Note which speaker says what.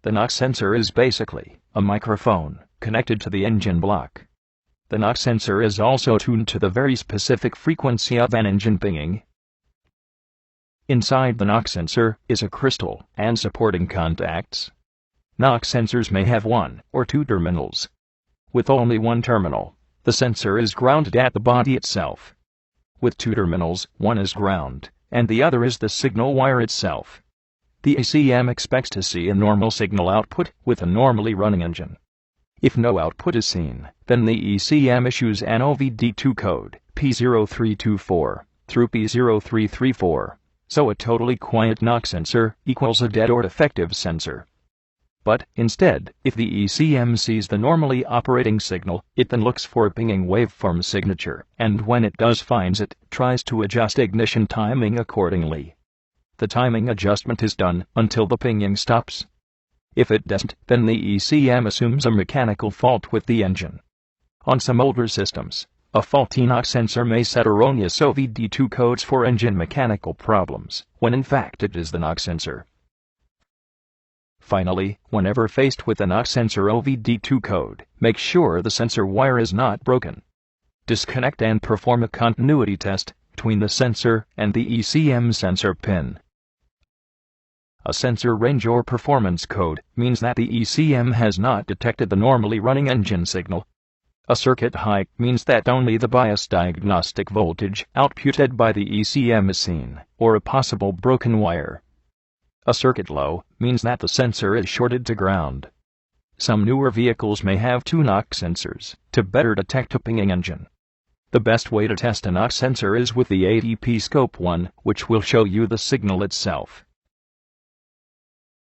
Speaker 1: The knock sensor is basically a microphone connected to the engine block. The knock sensor is also tuned to the very specific frequency of an engine pinging. Inside the knock sensor is a crystal and supporting contacts. Knock sensors may have one or two terminals. With only one terminal, the sensor is grounded at the body itself. With two terminals, one is ground, and the other is the signal wire itself. The ECM expects to see a normal signal output with a normally running engine. If no output is seen, then the ECM issues an OBD2 code, P0324, through P0334, so a totally quiet knock sensor equals a dead or defective sensor. But, instead, if the ECM sees the normally operating signal, it then looks for a pinging waveform signature, and when it does finds it, tries to adjust ignition timing accordingly. The timing adjustment is done until the pinging stops. If it doesn't, then the ECM assumes a mechanical fault with the engine. On some older systems, a faulty knock sensor may set erroneous OBD2 codes for engine mechanical problems, when in fact it is the knock sensor. Finally, whenever faced with a knock sensor OBD2 code, make sure the sensor wire is not broken. Disconnect and perform a continuity test between the sensor and the ECM sensor pin. A sensor range or performance code means that the ECM has not detected the normally running engine signal. A circuit high means that only the bias diagnostic voltage outputted by the ECM is seen, or a possible broken wire. A circuit low means that the sensor is shorted to ground. Some newer vehicles may have two knock sensors to better detect a pinging engine. The best way to test a knock sensor is with the ADP Scope 1, which will show you the signal itself.